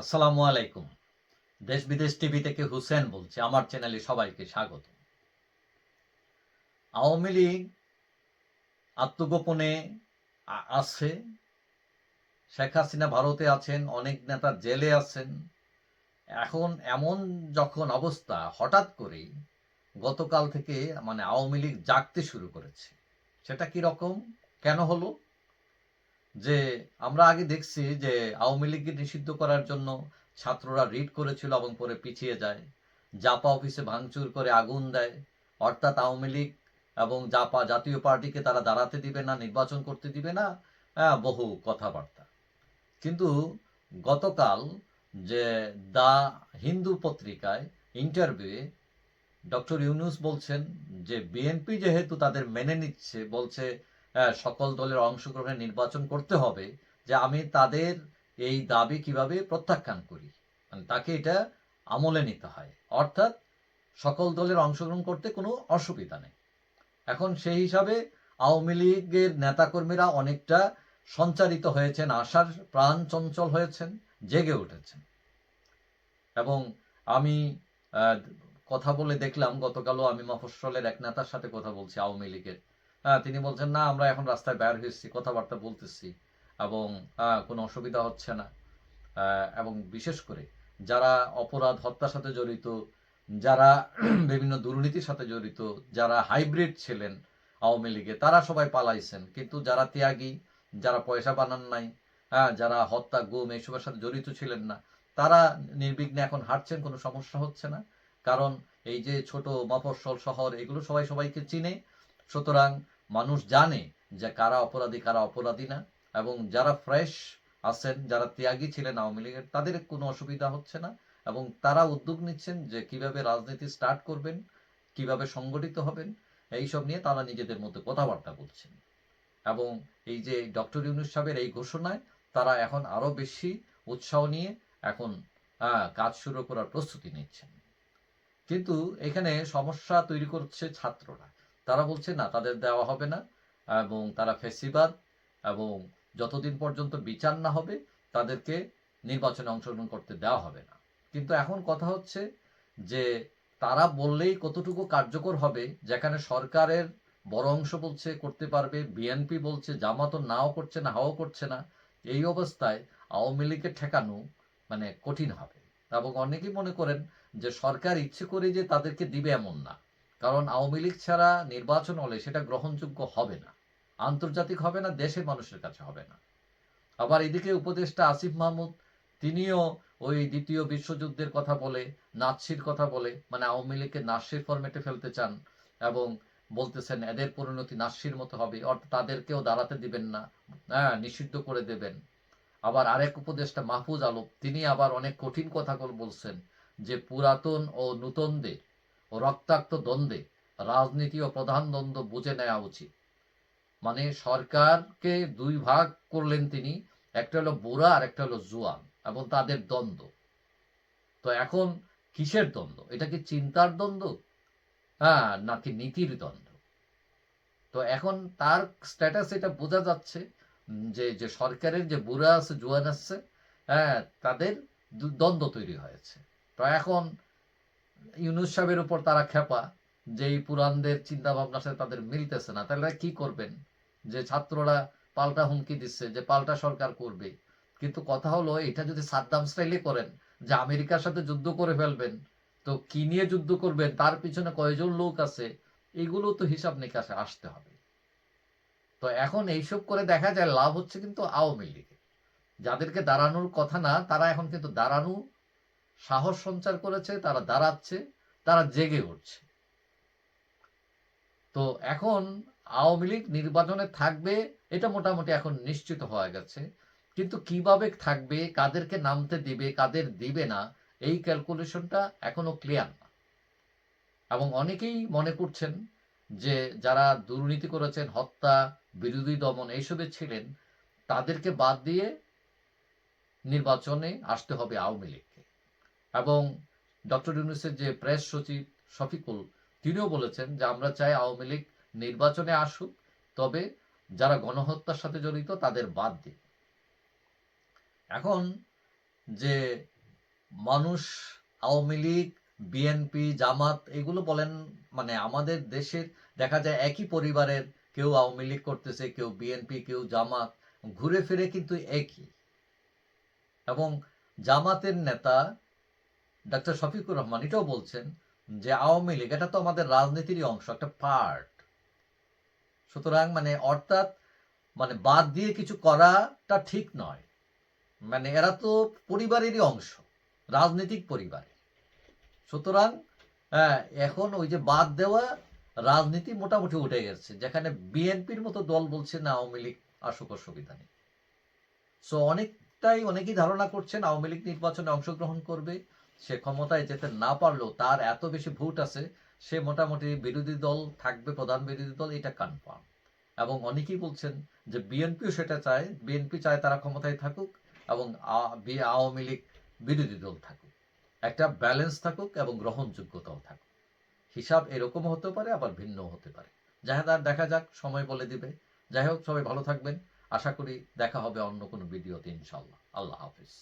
আসসালামু আলাইকুম। দেশ বিদেশ টিভি থেকে হুসেন বলছি। আমার চ্যানেলে সবাইকে স্বাগত। আওয়ামী লীগ আত্মগোপনে আছে। শেখ হাসিনা ভারতে আছেন, অনেক নেতা জেলে আছেন। এখন এমন যখন অবস্থা, হঠাৎ করেই গতকাল থেকে আওয়ামী লীগ জাগতে শুরু করেছে। সেটা কি রকম, কেন হলো? যে আমরা আগে দেখছি যে আওয়ামী লীগকে নিষিদ্ধ করার জন্য ছাত্ররা রিট করেছিল এবং পরে পিছিয়ে যায়। জাপা অফিসে ভাঙচুর করে আগুন দেয়। অর্থাৎ আওয়ামী লীগ এবং জাপা জাতীয় পার্টিকে তারা দাঁড়াতে দিবে না, নির্বাচন করতে দিবে না, বহু কথাবার্তা। কিন্তু গতকাল যে দ্য হিন্দু পত্রিকায় ইন্টারভিউয়ে ডক্টর ইউনূস বলছেন যে বিএনপি যেহেতু তাদের মেনে নিচ্ছে, বলছে সকল দলের অংশগ্রহণে নির্বাচন করতে হবে, যে আমি তাদের এই দাবি কিভাবে প্রত্যাখ্যান করি, তাকে এটা আমলে নিতে হয়। অর্থাৎ সকল দলের অংশগ্রহণ করতে কোনো অসুবিধা নেই। এখন সেই হিসাবে আওয়ামী লীগের নেতাকর্মীরা অনেকটা সঞ্চারিত হয়েছেন, আশার প্রাণ চঞ্চল হয়েছেন, জেগে উঠেছেন। এবং আমি কথা বলে দেখলাম, গতকালও আমি মফস্বলের এক নেতার সাথে কথা বলছি আওয়ামী লীগের। তিনি বলছেন, না আমরা এখন রাস্তায় বের হয়েছি, কথাবার্তা বলতেছি এবং কোনো অসুবিধা হচ্ছে না। এবং বিশেষ করে যারা অপরাধ হত্যার সাথে জড়িত, যারা বিভিন্ন দুর্নীতির সাথে জড়িত, যারা হাইব্রিড ছিলেন আওয়ামী লীগে, তারা সবাই পালাইছেন। কিন্তু যারা ত্যাগী, যারা পয়সা বানান নাই, যারা হত্যা গুম এইসবের সাথে জড়িত ছিলেন না, তারা নির্বিঘ্নে এখন হাঁটছেন, কোনো সমস্যা হচ্ছে না। কারণ এই যে ছোট মফস্বল শহর, এগুলো সবাই সবাইকে চিনে। সুতরাং মানুষ জানে যে কারা অপরাধী, কারা অপরাধী না। এবং যারা ফ্রেশ আছেন, যারা ত্যাগী ছিলেন আওয়ামী লীগের, তাদের কোনো অসুবিধা হচ্ছে না। এবং তারা উদ্যোগ নিচ্ছেন যে কিভাবে রাজনীতি স্টার্ট করবেন, কিভাবে সংগঠিত হবেন, এইসব নিয়ে তারা নিজেদের মধ্যে কথাবার্তা বলছেন। এবং এই যে ডক্টর ইউনূস সাহেবের এই ঘোষণায় তারা এখন আরো বেশি উৎসাহ নিয়ে এখন কাজ শুরু করার প্রস্তুতি নিচ্ছেন। কিন্তু এখানে সমস্যা তৈরি করছে ছাত্ররা। তারা বলছে না, তাদের দেওয়া হবে না, এবং তারা ফ্যাসিবাদ, এবং যতদিন পর্যন্ত বিচার না হবে তাদেরকে নির্বাচনে অংশগ্রহণ করতে দেওয়া হবে না। কিন্তু এখন কথা হচ্ছে যে তারা বললেই কতটুকু কার্যকর হবে, যেখানে সরকারের বড় অংশ বলছে করতে পারবে, বিএনপি বলছে, জামাতও নাও করছে না, হাও করছে না। এই অবস্থায় আওয়ামী লীগকে ঠেকানো কঠিন হবে। এবং অনেকেই মনে করেন যে সরকার ইচ্ছে করে যে তাদেরকে দিবে এমন না। কারণ আওয়ামী লীগ ছাড়া নির্বাচন হলে সেটা গ্রহণযোগ্য হবে না, আন্তর্জাতিক হবে না, দেশের মানুষের কাছে হবে না। আবার এদিকে উপদেষ্টা আসিফ মাহমুদ, তিনিও ওই দ্বিতীয় বিশ্বযুদ্ধের কথা বলে, নাৎসির কথা বলে, আওয়ামী লীগকে নাৎসির ফরম্যাটে ফেলতে চান। এবং বলতেছেন এদের পরিণতি নাৎসির মতো হবে, অর্থাৎ তাদেরকেও দাঁড়াতে দিবেন না, নিষিদ্ধ করে দেবেন। আবার আরেক উপদেষ্টা মাহফুজ আলম, তিনি আবার অনেক কঠিন কথা বলছেন যে পুরাতন ও নূতনদের রক্তাক্ত দ্বন্দ্বে রাজনীতি ও প্রধান দ্বন্দ্ব বুঝে নেওয়া উচিত। সরকারকে দুই ভাগ করলেন তিনি, একটা হলো বুড়া আর একটা হলো জুয়ান, এবং তাদের দ্বন্দ্ব। তো এখন কিসের দ্বন্দ্ব? এটা কি চিন্তার দ্বন্দ্ব, নাকি নীতির দ্বন্দ্ব? তো এখন তার স্ট্যাটাস এটা বোঝা যাচ্ছে যে যে সরকারের যে বুড়া আছে, জুয়ান আছে, তাদের দ্বন্দ্ব তৈরি হয়েছে। তো এখন ইউনূস সাহেবের উপর তারা খেপা, যে এই পুরানদের চিন্তা ভাবনার সাথে তাদের মিলতেছে না। তাহলে কি করবেন? যে ছাত্ররা পাল্টা হুমকি দিচ্ছে যে পাল্টা সরকার করবে। কিন্তু কথা হলো, এটা যদি সাদ্দাম স্টাইলে করেন যে আমেরিকার সাথে যুদ্ধ করে ফেলবেন, তো কি নিয়ে যুদ্ধ করবেন, তার পিছনে কয়জন লোক আছে, এগুলো তো হিসাব নিকাশে আসতে হবে। তো এখন এইসব করে দেখা যায় লাভ হচ্ছে কিন্তু আওয়ামী লীগের। যাদেরকে দাঁড়ানোর কথা না, তারা এখন কিন্তু দাঁড়ানো সাহস সঞ্চার করেছে, তারা দাঁড়াচ্ছে, তারা জেগে উঠছে। তো এখন আওয়ামী লীগ নির্বাচনে থাকবে, এটা মোটামুটি এখন নিশ্চিত হয়ে গেছে। কিন্তু কিভাবে থাকবে, কাদেরকে নামতে দিবে, কাদের দিবে না, এই ক্যালকুলেশনটা এখনো ক্লিয়ার না। এবং অনেকেই মনে করছেন যে যারা দুর্নীতি করেছেন, হত্যা, বিরোধী দমন এইসবে ছিলেন, তাদেরকে বাদ দিয়ে নির্বাচনে আসতে হবে আওয়ামী লীগকে। এবং ডক্টর ইউনূসের যে প্রেস সচিব শফিকুল, তিনিও বলেছেন যে আমরা চাই আওয়ামী লীগ নির্বাচনে আসুক, তবে যারা গণহত্যার সাথে জড়িত তাদের বাদ দিন। এখন যে মানুষ আওয়ামী লীগ, বিএনপি, জামাত এগুলো বলেন, মানে আমাদের দেশের দেখা যায় একই পরিবারের, কেউ আওয়ামী লীগ করতেছে, কেউ বিএনপি, কেউ জামাত, ঘুরে ফিরে কিন্তু একই। এবং জামাতের নেতা ডক্টর শফিকুর রহমান এটাও বলছেন যে আওয়ামী লীগ এটা তো আমাদের রাজনীতিরই অংশ, একটা পার্ট। সুতরাং মানে অর্থাৎ মানে বাদ দিয়ে কিছু করাটা ঠিক নয়, মানে এরা তো পরিবারেরই অংশ, রাজনৈতিক পরিবার। সুতরাং এখন ওই যে বাদ দেওয়া রাজনীতি মোটামুটি উঠে গেছে, যেখানে বিএনপির মতো দল বলছে না আওয়ামী লীগ আসুক, অসুবিধা নেই। সো অনেকেই ধারণা করছেন আওয়ামী লীগ নির্বাচনে অংশগ্রহণ করবে, সে ক্ষমতায় যেতে না পারলেও তার এত বেশি ভোট আছে, সে মোটামুটি বিরোধী দল থাকবে, প্রধান বিরোধী দল, এটা কনফার্ম। এবং অনেকেই বলছেন যে বিএনপিও সেটা চায়, বিএনপি চায় তারা ক্ষমতায় থাকুক এবং আওয়ামী লীগ বিরোধী দল থাকুক, একটা ব্যালেন্স থাকুক এবং গ্রহণযোগ্যতাও থাকুক। হিসাব এরকম হতে পারে, আবার ভিন্ন হতে পারে। দেখা যাক, সময় বলে দিবে। যাই হোক, সবাই ভালো থাকবেন। আশা করি দেখা হবে অন্য কোনো ভিডিওতে ইনশাল্লাহ। আল্লাহ হাফিজ।